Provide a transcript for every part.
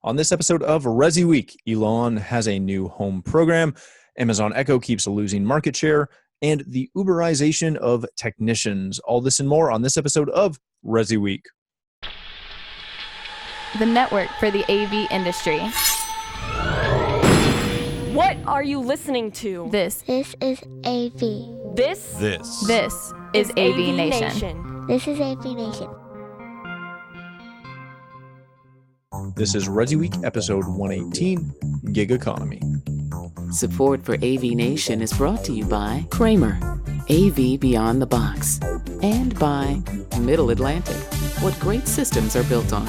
On this episode of ResiWeek, Elon has a new home program, Amazon Echo keeps losing market share, and the Uberization of technicians. All this and more on this episode of ResiWeek. The network for the AV industry. What are you listening to? This is AV. This is AVNation. This is AVNation. This is ResiWeek, episode 118, Gig Economy. Support for AVNation is brought to you by Kramer, AV Beyond the Box, and by Middle Atlantic, what great systems are built on.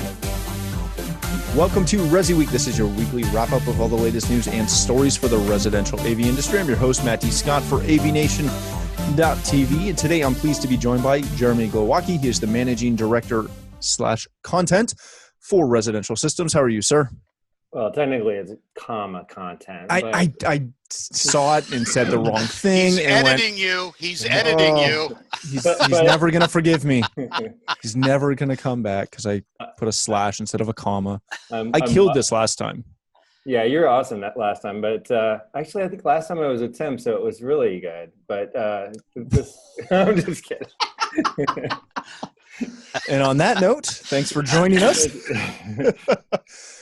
Welcome to ResiWeek. This is your weekly wrap-up of all the latest news and stories for the residential AV industry. I'm your host, Matt D. Scott for AVNation.tv, and today I'm pleased to be joined by Jeremy Glowacki. He is the Managing Director/Content for Residential Systems. How are you, sir? Well, technically it's content. I saw it and said the wrong thing. He's editing you. He's editing you. He's never going to forgive me. He's never going to come back because I put a slash instead of a comma. I killed this last time. Yeah, you're awesome that last time. But actually, I think last time it was a Tim, so it was really good. But I'm just kidding. And on that note, thanks for joining us.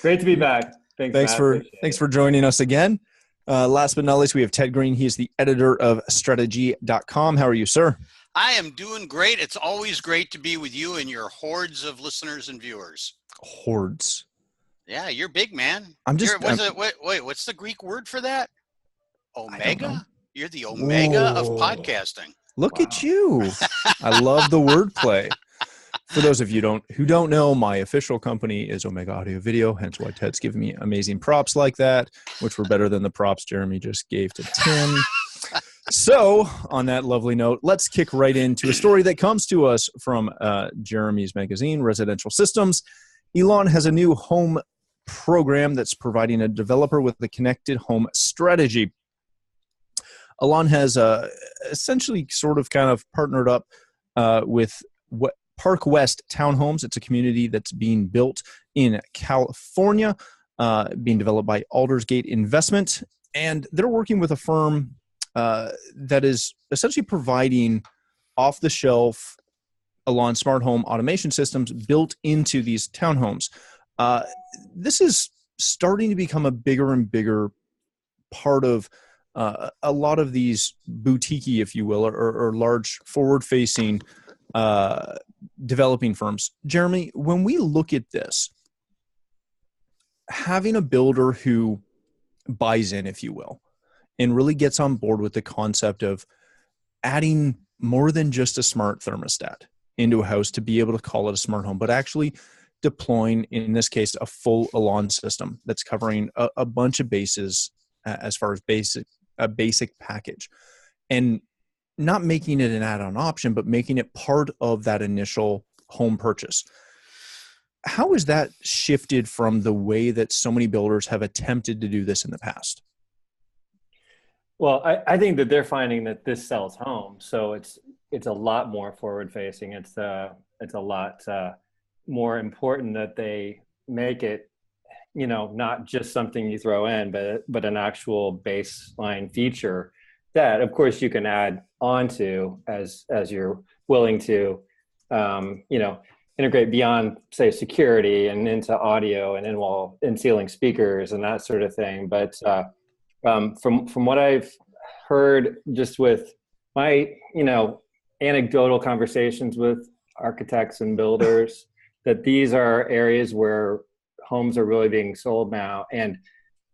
Great to be back. Thanks for joining us again. Last but not least, we have Ted Green. He is the editor of strategy.com. How are you, sir? I am doing great. It's always great to be with you and your hordes of listeners and viewers. Hordes. Yeah, you're big, man. What's the Greek word for that? Omega? You're the omega of podcasting. Look at you. I love the wordplay. For those of you who don't know, my official company is Omega Audio Video, hence why Ted's giving me amazing props like that, which were better than the props Jeremy just gave to Tim. So, on that lovely note, let's kick right into a story that comes to us from Jeremy's magazine, Residential Systems. Elon has a new home program that's providing a developer with a connected home strategy. Elon has essentially sort of kind of partnered up with Park West Townhomes. It's a community that's being built in California, being developed by Aldersgate Investment, and they're working with a firm that is essentially providing off-the-shelf Elon smart home automation systems built into these townhomes. This is starting to become a bigger and bigger part of a lot of these boutique, if you will, or large forward-facing developing firms. Jeremy, when we look at this, having a builder who buys in, if you will, and really gets on board with the concept of adding more than just a smart thermostat into a house to be able to call it a smart home, but actually deploying, in this case, a full Elon system that's covering a bunch of bases as far as a basic package. And not making it an add-on option, but making it part of that initial home purchase. How has that shifted from the way that so many builders have attempted to do this in the past? Well, I think that they're finding that this sells homes, so it's a lot more forward-facing. It's a lot more important that they make it, not just something you throw in, but an actual baseline feature that, of course, you can add onto as you're willing to, integrate beyond, say, security and into audio and in-wall, in-ceiling speakers and that sort of thing. But from what I've heard, just with my, anecdotal conversations with architects and builders, that these are areas where homes are really being sold now, and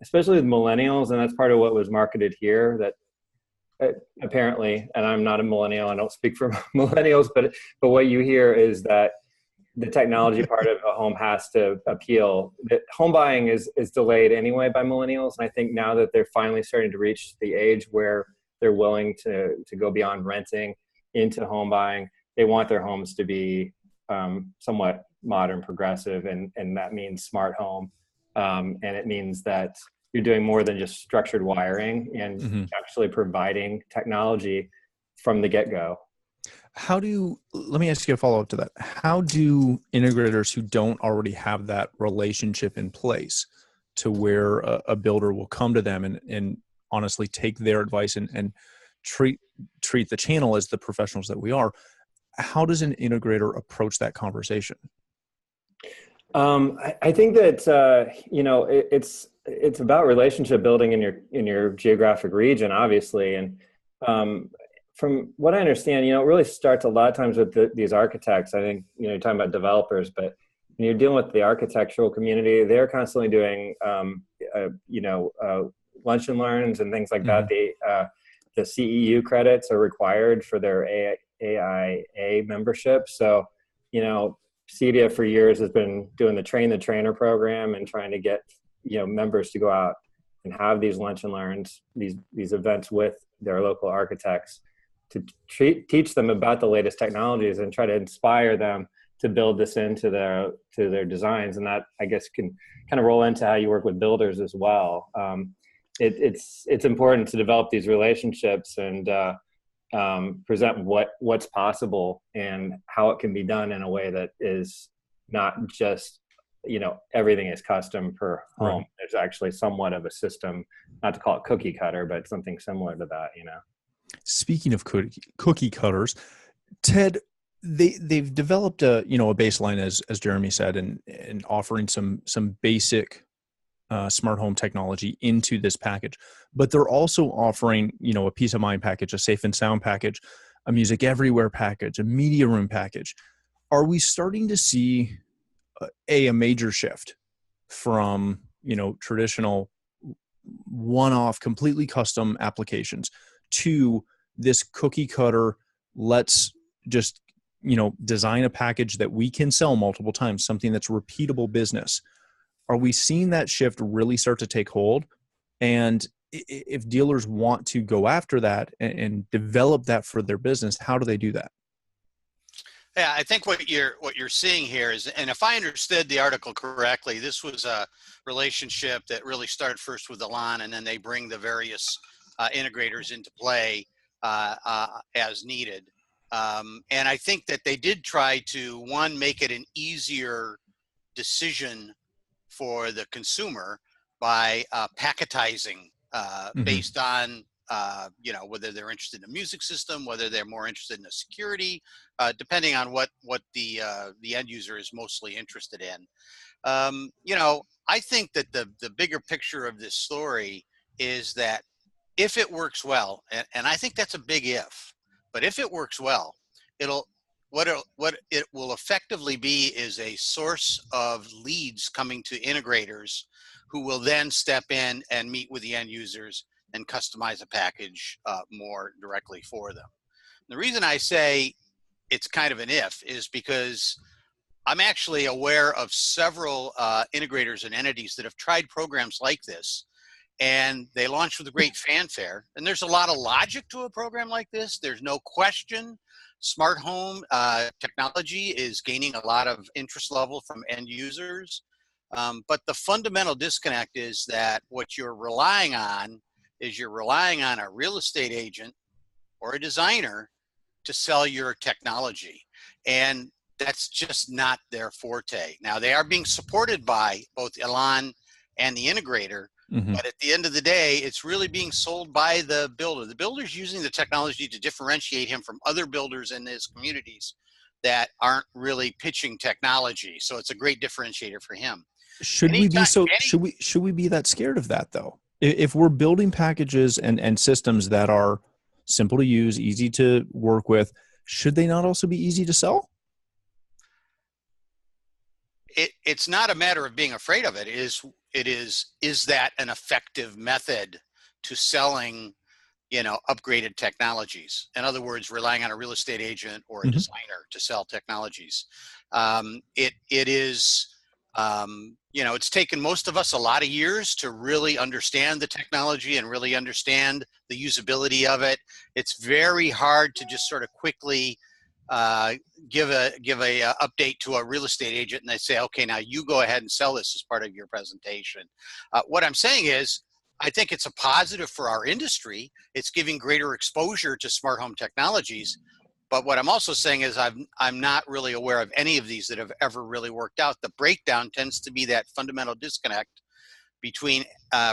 especially with millennials, and that's part of what was marketed here, that apparently, and I'm not a millennial, I don't speak for millennials, but what you hear is that the technology part of a home has to appeal. That home buying is delayed anyway by millennials, and I think now that they're finally starting to reach the age where they're willing to go beyond renting into home buying, they want their homes to be somewhat modern, progressive, and that means smart home, and it means that you're doing more than just structured wiring and actually providing technology from the get-go. Let me ask you a follow-up to that. How do integrators who don't already have that relationship in place to where a builder will come to them and honestly take their advice and treat the channel as the professionals that we are, how does an integrator approach that conversation? I think that it's about relationship building in your geographic region, obviously, and from what I understand, it really starts a lot of times with these architects. I think you're talking about developers, but when you're dealing with the architectural community, they're constantly doing lunch and learns and things like that. The CEU credits are required for their AIA membership, so CEDIA for years has been doing the train the trainer program and trying to get members to go out and have these lunch and learns, these events with their local architects to teach them about the latest technologies and try to inspire them to build this into their designs. And that, I guess, can kind of roll into how you work with builders as well. It's important to develop these relationships and present what's possible and how it can be done in a way that is not just everything is custom per home. Right. There's actually somewhat of a system, not to call it cookie cutter, but something similar to that. Speaking of cookie cutters, Ted, they've developed a baseline, as Jeremy said, and offering some basic smart home technology into this package, but they're also offering, a peace of mind package, a safe and sound package, a music everywhere package, a media room package. Are we starting to see a major shift from, traditional one-off, completely custom applications to this cookie cutter, let's just, design a package that we can sell multiple times, something that's repeatable business? Are we seeing that shift really start to take hold? And if dealers want to go after that and develop that for their business, how do they do that? Yeah, I think what you're seeing here is, and if I understood the article correctly, this was a relationship that really started first with Elan, and then they bring the various integrators into play as needed. And I think that they did try to, one, make it an easier decision for the consumer by packetizing based on whether they're interested in a music system, whether they're more interested in a security, depending on what the end user is mostly interested in. I think that the bigger picture of this story is that if it works well, and I think that's a big if, but if it works well, what it will effectively be is a source of leads coming to integrators who will then step in and meet with the end users and customize a package more directly for them. The reason I say it's kind of an if is because I'm actually aware of several integrators and entities that have tried programs like this, and they launched with a great fanfare. And there's a lot of logic to a program like this. There's no question. Smart home technology is gaining a lot of interest level from end users. But the fundamental disconnect is that what you're relying on is you're relying on a real estate agent or a designer to sell your technology. And that's just not their forte. Now, they are being supported by both Elan and the integrator, but at the end of the day, it's really being sold by the builder. The builder's using the technology to differentiate him from other builders in his communities that aren't really pitching technology. So it's a great differentiator for him. Should we be that scared of that, though? If we're building packages and systems that are simple to use, easy to work with, should they not also be easy to sell? It's not a matter of being afraid of it. Is that an effective method to selling, upgraded technologies? In other words, relying on a real estate agent or a designer to sell technologies. It is, it's taken most of us a lot of years to really understand the technology and really understand the usability of it. It's very hard to just sort of quickly give a update to a real estate agent and they say, okay, now you go ahead and sell this as part of your presentation. What I'm saying is, I think it's a positive for our industry. It's giving greater exposure to smart home technologies, But what I'm also saying is I'm not really aware of any of these that have ever really worked out. The breakdown tends to be that fundamental disconnect between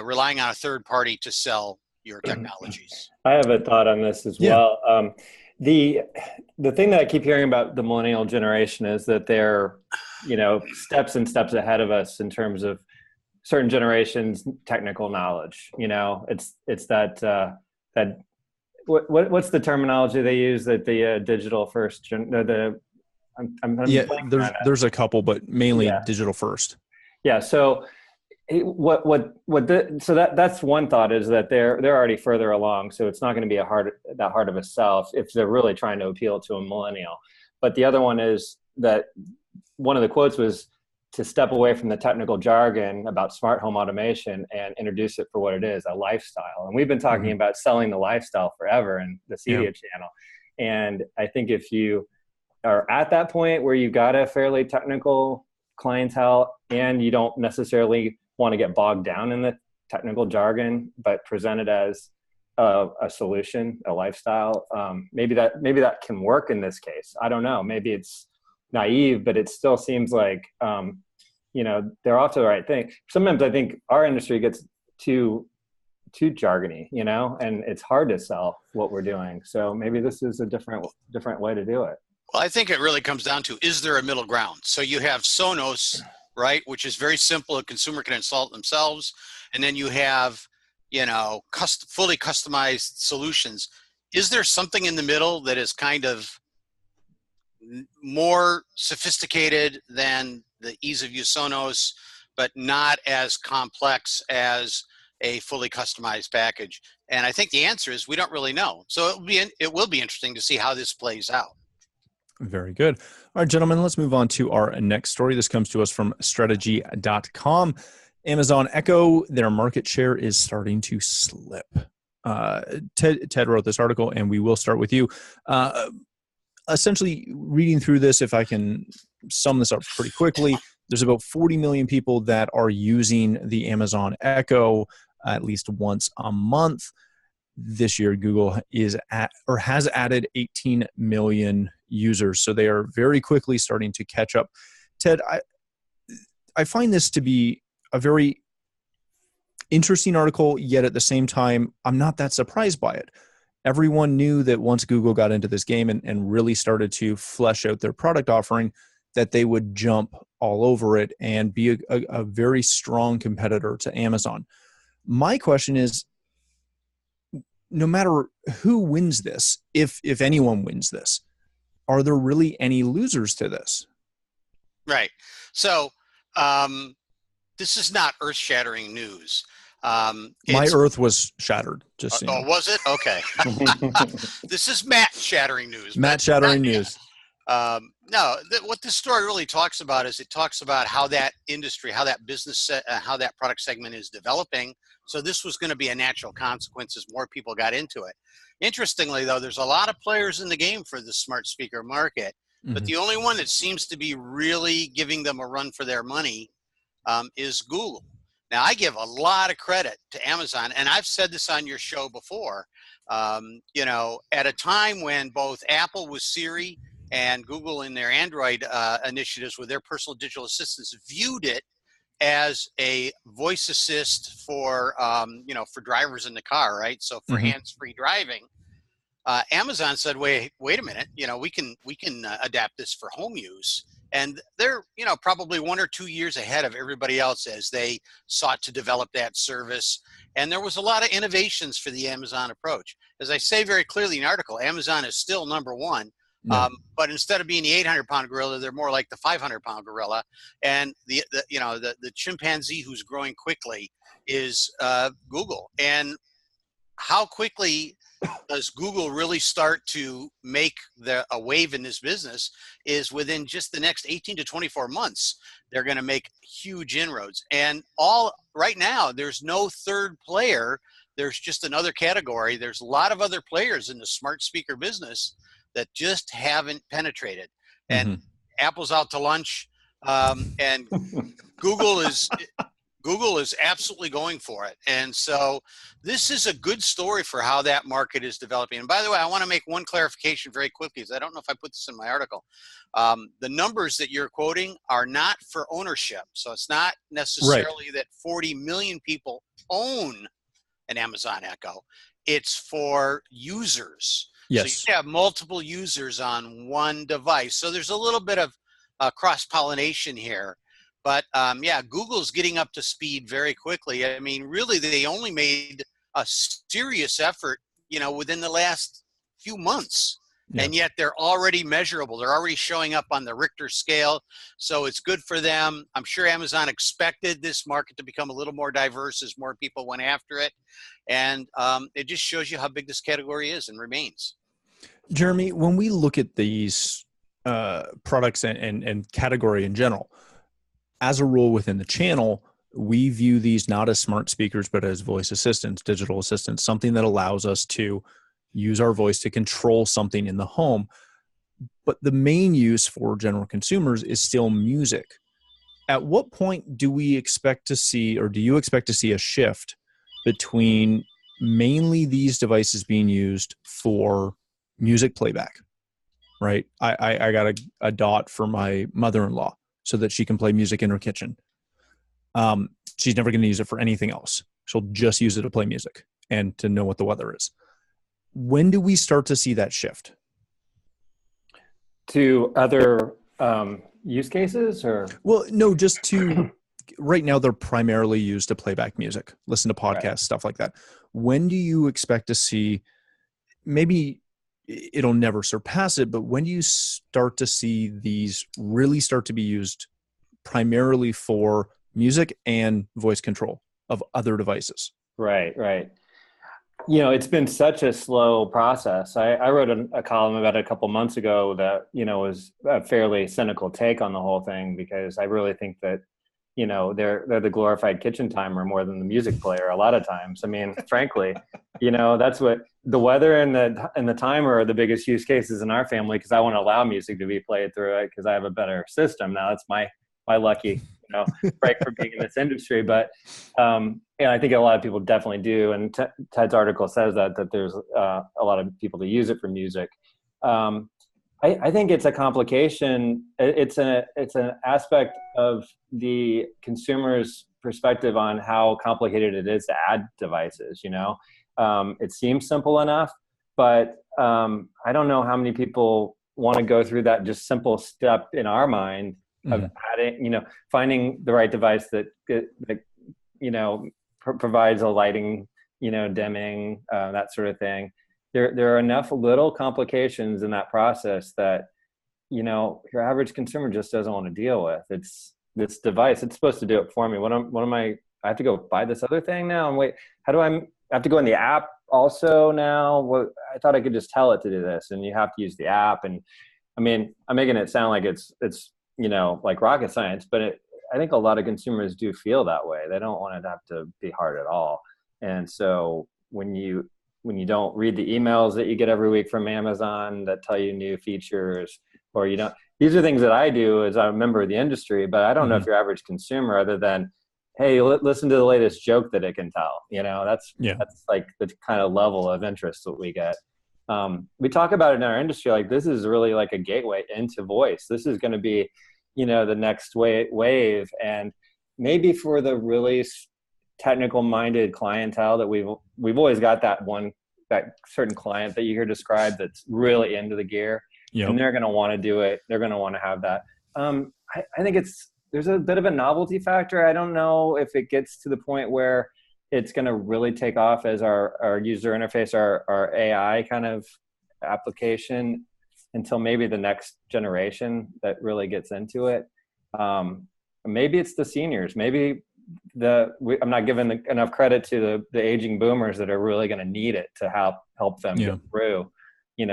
relying on a third party to sell your technologies. I have a thought on this as well. The thing that I keep hearing about the millennial generation is that they're, steps and steps ahead of us in terms of certain generations' technical knowledge. It's that what's the terminology they use, that the digital first there's a couple, but mainly digital first. Yeah. So that's one thought, is that they're already further along, so it's not going to be that hard of a sell if they're really trying to appeal to a millennial. But the other one is that one of the quotes was to step away from the technical jargon about smart home automation and introduce it for what it is, a lifestyle. And we've been talking about selling the lifestyle forever in the Cedia channel. And I think if you are at that point where you've got a fairly technical clientele and you don't necessarily want to get bogged down in the technical jargon, but present it as a solution, a lifestyle, maybe that can work in this case. I don't know. Maybe it's naive, but it still seems like, they're off to the right thing. Sometimes I think our industry gets too jargony, and it's hard to sell what we're doing. So maybe this is a different way to do it. Well, I think it really comes down to, is there a middle ground? So you have Sonos, right, which is very simple. A consumer can install it themselves. And then you have, fully customized solutions. Is there something in the middle that is kind of more sophisticated than the ease of use Sonos, but not as complex as a fully customized package? And I think the answer is we don't really know. So it will be interesting to see how this plays out. Very good. All right, gentlemen, let's move on to our next story. This comes to us from strategy.com. Amazon Echo, their market share is starting to slip. Ted wrote this article, and we will start with you. Essentially, reading through this, if I can sum this up pretty quickly, there's about 40 million people that are using the Amazon Echo at least once a month. This year, Google has added 18 million users, so they are very quickly starting to catch up. Ted, I find this to be a very interesting article, yet at the same time, I'm not that surprised by it. Everyone knew that once Google got into this game and really started to flesh out their product offering, that they would jump all over it and be a very strong competitor to Amazon. My question is, no matter who wins this, if anyone wins this, are there really any losers to this? Right. So this is not earth-shattering news. My earth was shattered. Just so you know. Was it? Okay. This is Matt-shattering news. Matt-shattering news. What this story really talks about is it talks about how that industry, how that business, how that product segment is developing. So this was going to be a natural consequence as more people got into it. Interestingly, though, there's a lot of players in the game for the smart speaker market, but the only one that seems to be really giving them a run for their money is Google. Now, I give a lot of credit to Amazon, and I've said this on your show before. At a time when both Apple with Siri and Google in their Android initiatives with their personal digital assistants viewed it as a voice assist for drivers in the car, right? So for hands-free driving, Amazon said, wait a minute, we can adapt this for home use. And they're, probably 1 or 2 years ahead of everybody else as they sought to develop that service. And there was a lot of innovations for the Amazon approach. As I say very clearly in the article, Amazon is still number one. But instead of being the 800-pound gorilla, they're more like the 500-pound gorilla. And the chimpanzee who's growing quickly is Google. And how quickly does Google really start to make a wave in this business is within just the next 18 to 24 months, they're going to make huge inroads. And right now, there's no third player. There's just another category. There's a lot of other players in the smart speaker business that just haven't penetrated. And Apple's out to lunch, and Google Google is absolutely going for it. And so this is a good story for how that market is developing. And by the way, I want to make one clarification very quickly, because I don't know if I put this in my article. The numbers that you're quoting are not for ownership. So it's not necessarily that 40 million people own an Amazon Echo. It's for users. Yes. So you have multiple users on one device. So there's a little bit of cross-pollination here. But yeah, Google's getting up to speed very quickly. I mean, really, they only made a serious effort, within the last few months. Yeah. And yet they're already measurable. They're already showing up on the Richter scale. So it's good for them. I'm sure Amazon expected this market to become a little more diverse as more people went after it. And it just shows you how big this category is and remains. Jeremy, when we look at these products and category in general, as a rule within the channel, we view these not as smart speakers, but as voice assistants, digital assistants, something that allows us to use our voice to control something in the home. But the main use for general consumers is still music. At what point do we expect to see, or do you expect to see, a shift between mainly these devices being used for music playback, right? I got a Dot for my mother-in-law so that she can play music in her kitchen. She's never going to use it for anything else. She'll just use it to play music and to know what the weather is. When do we start to see that shift? To other use cases, or? Well, no, just to, right now they're primarily used to play back music, listen to podcasts, right, stuff like that. When do you expect to see, maybe it'll never surpass it, but when do you start to see these really start to be used primarily for music and voice control of other devices? Right. It's been such a slow process. I wrote a column about it a couple months ago that, was a fairly cynical take on the whole thing, because I really think that, they're the glorified kitchen timer more than the music player a lot of times. I mean, frankly, that's what the weather and the timer are the biggest use cases in our family, because I want to allow music to be played through it because I have a better system. Now that's my lucky, break for being in this industry. But I think a lot of people definitely do. And Ted's article says that there's a lot of people that use it for music. I think it's a complication. It's an aspect of the consumer's perspective on how complicated it is to add devices. It seems simple enough, but I don't know how many people want to go through that just simple step in our mind of adding, finding the right device that provides a lighting, dimming, that sort of thing. There are enough little complications in that process that, your average consumer just doesn't want to deal with. It's this device. It's supposed to do it for me. I have to go buy this other thing now? And wait, how do I have to go in the app also now? I thought I could just tell it to do this, and you have to use the app. And I mean, I'm making it sound like it's like rocket science, but I think a lot of consumers do feel that way. They don't want it to have to be hard at all. And so when you don't read the emails that you get every week from Amazon that tell you new features, or these are things that I do as a member of the industry, but I don't know if your average consumer, other than, hey, listen to the latest joke that it can tell. That's like the kind of level of interest that we get. We talk about it in our industry, like this is really like a gateway into voice. This is going to be, the next wave. And maybe for the really technical minded clientele that we've always got that certain client that you hear described that's really into the gear. Yep. And they're going to want to do it. They're going to want to have that. I think there's a bit of a novelty factor. I don't know if it gets to the point where it's going to really take off as our user interface, our AI kind of application, until maybe the next generation that really gets into it. Maybe it's the seniors. Maybe I'm not giving enough credit to the aging boomers that are really going to need it to help them get through,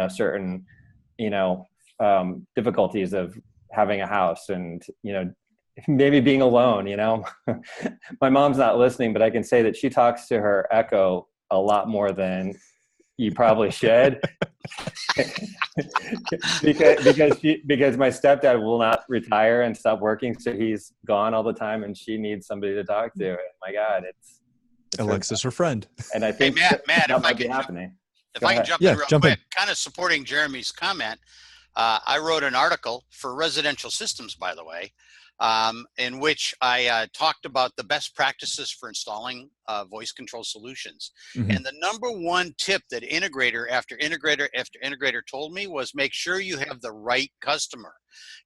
certain, difficulties of having a house and, maybe being alone. My mom's not listening, but I can say that she talks to her Echo a lot more than you probably should. because my stepdad will not retire and stop working, so he's gone all the time, and she needs somebody to talk to. And my God, it's Alexa's her friend. And I think Matt, that if I might be can happening. If I can jump Yeah, in real jump in. quick, kind of supporting Jeremy's comment, I wrote an article for Residential Systems, by the way, in which I talked about the best practices for installing voice control solutions. Mm-hmm. And the number one tip that integrator after integrator told me was make sure you have the right customer.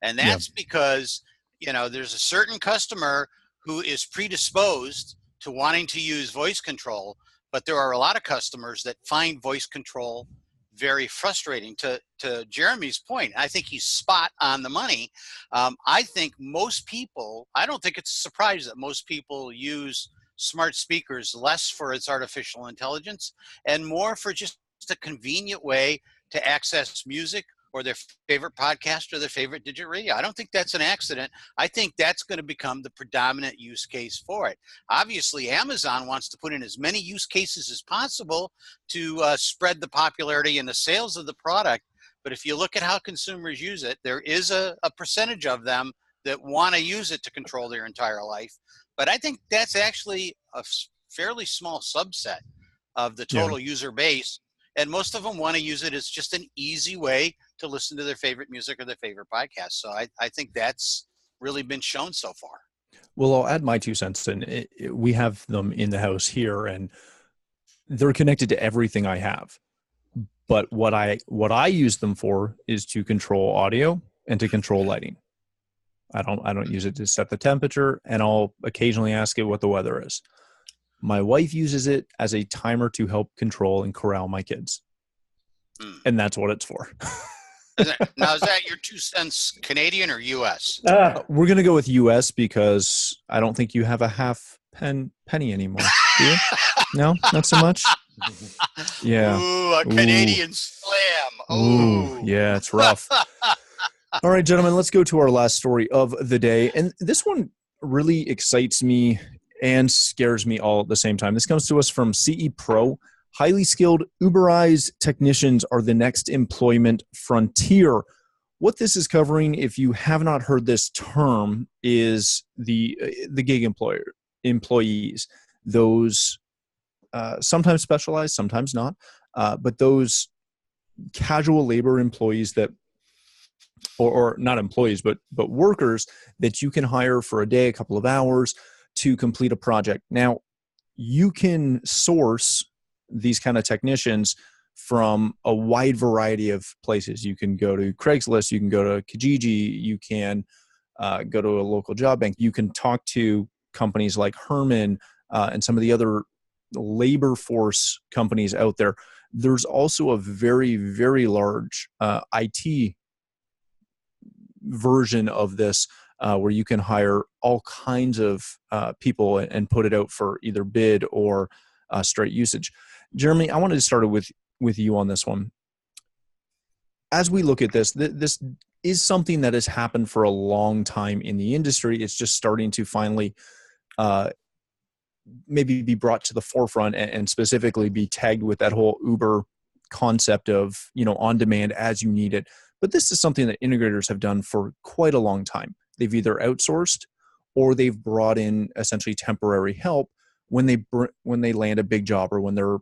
And that's because, there's a certain customer who is predisposed to wanting to use voice control, but there are a lot of customers that find voice control very frustrating. To Jeremy's point, I think he's spot on the money. I think most people, I don't think it's a surprise that most people use smart speakers less for its artificial intelligence and more for just a convenient way to access music or their favorite podcast or their favorite digital radio. I don't think that's an accident. I think that's going to become the predominant use case for it. Obviously, Amazon wants to put in as many use cases as possible to spread the popularity and the sales of the product. But if you look at how consumers use it, there is a percentage of them that want to use it to control their entire life. But I think that's actually a fairly small subset of the total user base. And most of them want to use it as just an easy way to listen to their favorite music or their favorite podcast. So I think that's really been shown so far. Well, I'll add my 2 cents. And we have them in the house here, and they're connected to everything I have. But what I use them for is to control audio and to control lighting. I don't use it to set the temperature, and I'll occasionally ask it what the weather is. My wife uses it as a timer to help control and corral my kids. And that's what it's for. Now, is that your 2 cents Canadian or U.S.? We're going to go with U.S. because I don't think you have a half penny anymore. Do you? No, not so much? Yeah. Ooh, a Canadian slam. Ooh, yeah, it's rough. All right, gentlemen, let's go to our last story of the day. And this one really excites me and scares me all at the same time. This comes to us from CE Pro. Highly skilled Uberized technicians are the next employment frontier. What this is covering, if you have not heard this term, is the gig employees. Those sometimes specialized, sometimes not, but those casual labor employees that, or not employees, but workers that you can hire for a day, a couple of hours to complete a project. Now, you can source these kind of technicians from a wide variety of places. You can go to Craigslist, you can go to Kijiji, you can go to a local job bank. You can talk to companies like Herman and some of the other labor force companies out there. There's also a very, very large IT version of this where you can hire all kinds of people and put it out for either bid or straight usage. Jeremy, I wanted to start with you on this one. As we look at this, this is something that has happened for a long time in the industry. It's just starting to finally maybe be brought to the forefront and specifically be tagged with that whole Uber concept of, on demand as you need it. But this is something that integrators have done for quite a long time. They've either outsourced or they've brought in essentially temporary help when they land a big job or when they're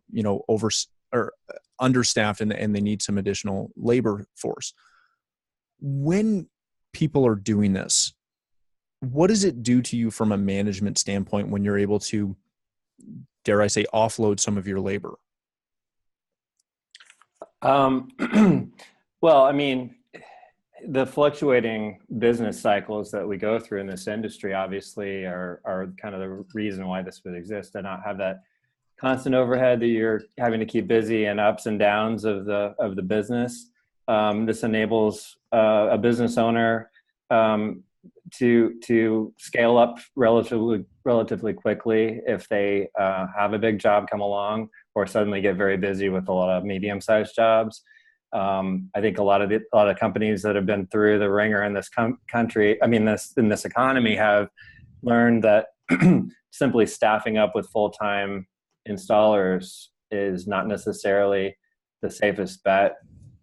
over or understaffed and they need some additional labor force. When people are doing this, what does it do to you from a management standpoint when you're able to, dare I say, offload some of your labor? Well, I mean, the fluctuating business cycles that we go through in this industry obviously are kind of the reason why this would exist, to not have that constant overhead that you're having to keep busy and ups and downs of the business. This enables a business owner to scale up relatively quickly if they have a big job come along or suddenly get very busy with a lot of medium-sized jobs. I think a lot of companies that have been through the ringer in this country, in this economy, have learned that simply staffing up with full-time installers is not necessarily the safest bet,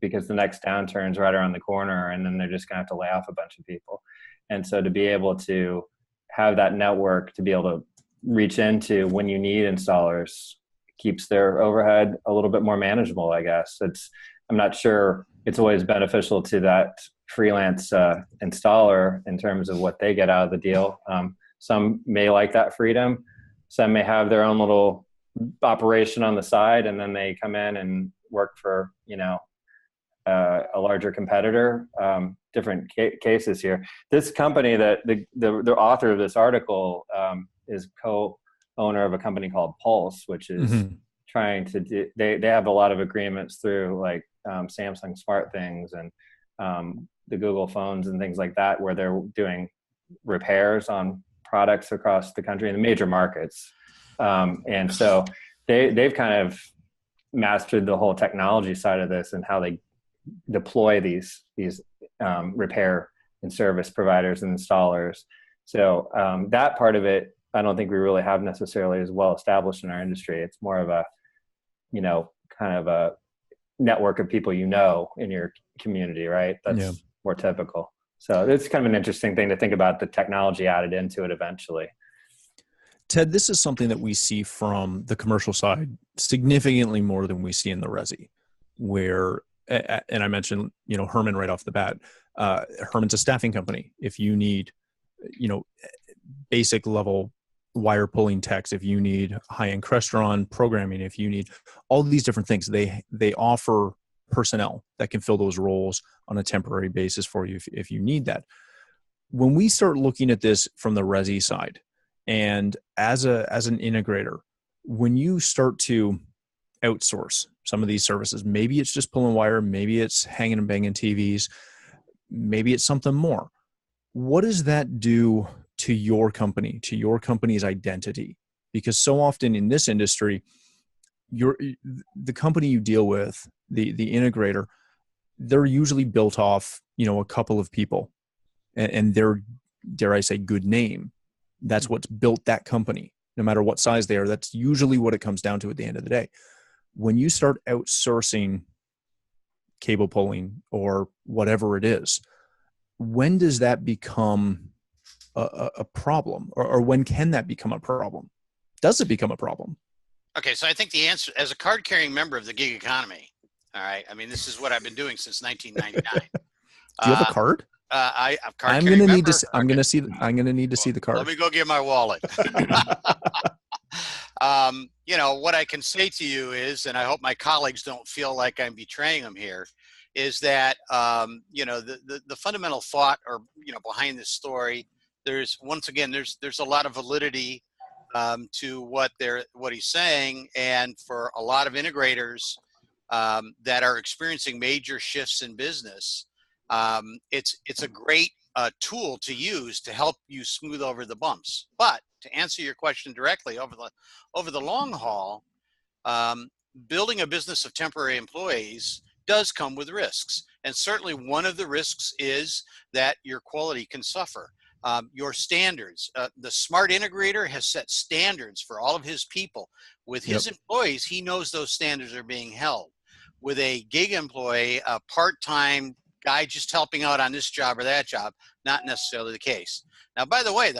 because the next downturn's right around the corner, and then they're just going to have to lay off a bunch of people. And so to be able to have that network to be able to reach into when you need installers keeps their overhead a little bit more manageable, I guess. I'm not sure it's always beneficial to that freelance installer in terms of what they get out of the deal. Some may like that freedom. Some may have their own little operation on the side, and then they come in and work for, a larger competitor. Different cases here. This company that the author of this article is co-owner of a company called Pulse, which is trying to do, they have a lot of agreements through like Samsung Smart Things and the Google phones and things like that, where they're doing repairs on products across the country in the major markets. And so they've kind of mastered the whole technology side of this and how they deploy these repair and service providers and installers. So that part of it, I don't think we really have necessarily as well established in our industry. It's more of a, kind of a network of people in your community, right? That's more typical. So it's kind of an interesting thing to think about, the technology added into it eventually. Ted, this is something that we see from the commercial side significantly more than we see in the resi, where, and I mentioned, Herman right off the bat. Herman's a staffing company. If you need, basic level wire pulling techs, if you need high-end Crestron programming, if you need all these different things, they offer personnel that can fill those roles on a temporary basis for you if you need that. When we start looking at this from the resi side, and as an integrator, when you start to outsource some of these services, maybe it's just pulling wire, maybe it's hanging and banging TVs, maybe it's something more. What does that do to your company, to your company's identity? Because so often in this industry, the company you deal with, the integrator, they're usually built off, a couple of people and their, dare I say, good name. That's what's built that company, no matter what size they are. That's usually what it comes down to at the end of the day. When you start outsourcing cable pulling or whatever it is, when does that become a problem, or when can that become a problem? Does it become a problem? Okay, so I think the answer, as a card-carrying member of the gig economy, all right, I mean, this is what I've been doing since 1999. Do you have a card? I'm going to need to. I'm going to need to see the card. Let me go get my wallet. What I can say to you is, and I hope my colleagues don't feel like I'm betraying them here, is that the fundamental thought, or behind this story, there's a lot of validity to what he's saying, and for a lot of integrators that are experiencing major shifts in business, it's a great tool to use to help you smooth over the bumps. But to answer your question directly, over the long haul, building a business of temporary employees does come with risks, and certainly one of the risks is that your quality can suffer. Your standards, the smart integrator has set standards for all of his people. With his employees, he knows those standards are being held. With a gig employee, a part-time guy just helping out on this job or that job, not necessarily the case. Now, by the way,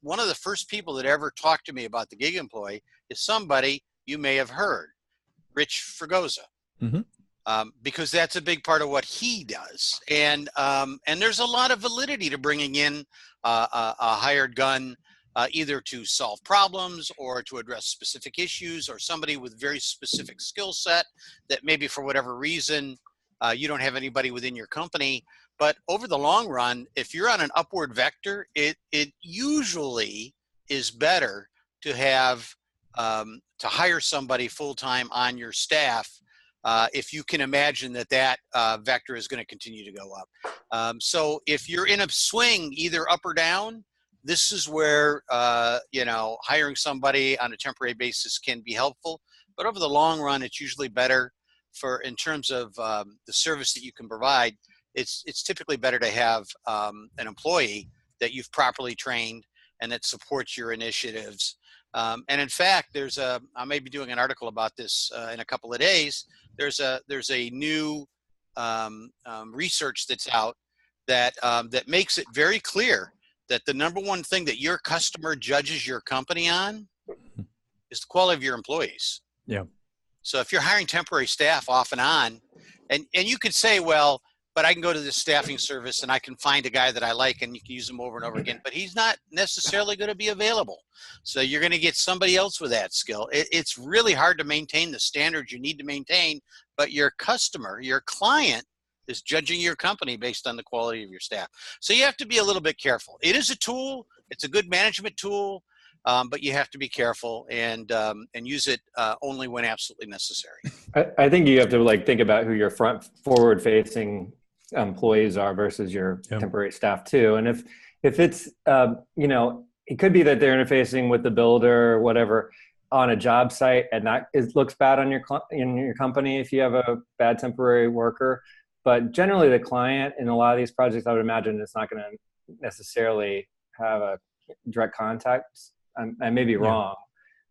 one of the first people that ever talked to me about the gig employee is somebody you may have heard, Rich Fregosa. Mm-hmm. Because that's a big part of what he does. And there's a lot of validity to bringing in a hired gun, either to solve problems or to address specific issues, or somebody with very specific skill set that maybe for whatever reason you don't have anybody within your company. But over the long run, if you're on an upward vector, it usually is better to have to hire somebody full-time on your staff if you can imagine that vector is going to continue to go up. So if you're in a swing, either up or down, this is where, hiring somebody on a temporary basis can be helpful. But over the long run, it's usually better in terms of the service that you can provide. It's typically better to have an employee that you've properly trained and that supports your initiatives. And in fact, I may be doing an article about this in a couple of days. There's a new research that's out that that makes it very clear that the number one thing that your customer judges your company on is the quality of your employees. Yeah. So if you're hiring temporary staff off and on, and you could say, well, but I can go to this staffing service and I can find a guy that I like and you can use him over and over again, but he's not necessarily going to be available. So you're going to get somebody else with that skill. It's really hard to maintain the standards you need to maintain, but your customer, your client, is judging your company based on the quality of your staff. So you have to be a little bit careful. It is a tool. It's a good management tool, but you have to be careful and use it only when absolutely necessary. I think you have to like think about who your forward facing employees are versus your temporary staff too. And if it's, it could be that they're interfacing with the builder or whatever on a job site, and it looks bad on in your company if you have a bad temporary worker. But generally the client in a lot of these projects, I would imagine it's not going to necessarily have a direct contact. I may be wrong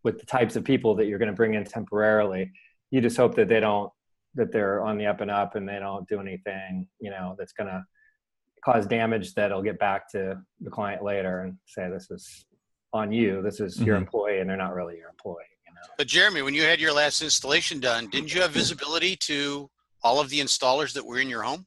with the types of people that you're going to bring in temporarily. You just hope that they're on the up and up and they don't do anything, that's going to cause damage that'll get back to the client later and say, this is on you. This is your employee, and they're not really your employee. But Jeremy, when you had your last installation done, didn't you have visibility to all of the installers that were in your home?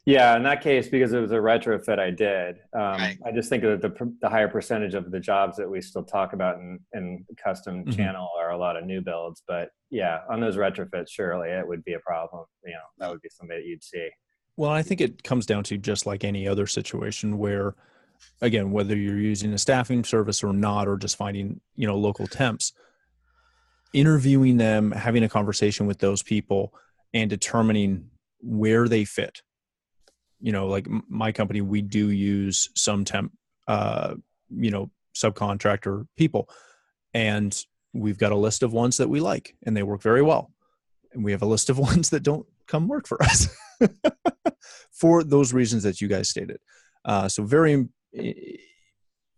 Yeah, in that case, because it was a retrofit I did, Right. I just think that the higher percentage of the jobs that we still talk about in the custom channel are a lot of new builds. But yeah, on those retrofits, surely it would be a problem. That would be somebody that you'd see. Well, I think it comes down to just like any other situation where, again, whether you're using a staffing service or not, or just finding, local temps, interviewing them, having a conversation with those people and determining where they fit. Like my company, we do use some temp, subcontractor people, and we've got a list of ones that we like and they work very well. And we have a list of ones that don't come work for us for those reasons that you guys stated. So very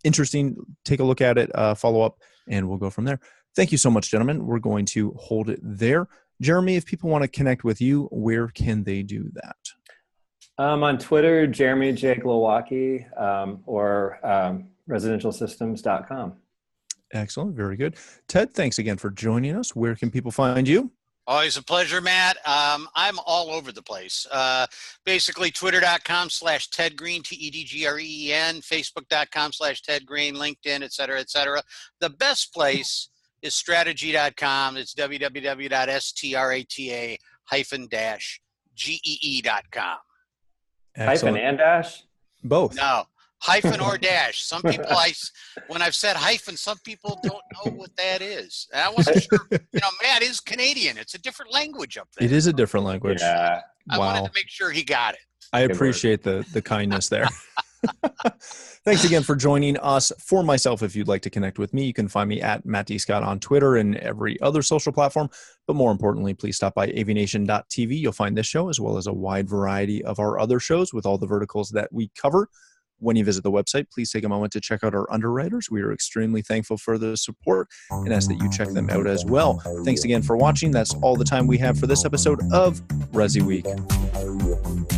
interesting. Take a look at it, follow up, and we'll go from there. Thank you so much, gentlemen. We're going to hold it there. Jeremy, if people want to connect with you, where can they do that? On Twitter, Jeremy J. Glowacki, or residentialsystems.com. Excellent. Very good. Ted, thanks again for joining us. Where can people find you? Always a pleasure, Matt. I'm all over the place. Basically, twitter.com/Ted Green, TEDGREEN, Facebook.com/Ted Green, LinkedIn, et cetera, et cetera. The best place is strategy.com. It's www.strata-gee.com. Hyphen and dash? Both. No, hyphen or dash. Some people, when I've said hyphen, some people don't know what that is. And I wasn't sure. Matt is Canadian. It's a different language up there. It is a different language. Yeah. I wanted to make sure he got it. I appreciate the kindness there. Thanks again for joining us. For myself, if you'd like to connect with me, you can find me at Matt D. Scott on Twitter and every other social platform. But more importantly, please stop by AVNation.tv. You'll find this show as well as a wide variety of our other shows with all the verticals that we cover. When you visit the website, please take a moment to check out our underwriters. We are extremely thankful for the support and ask that you check them out as well. Thanks again for watching. That's all the time we have for this episode of ResiWeek.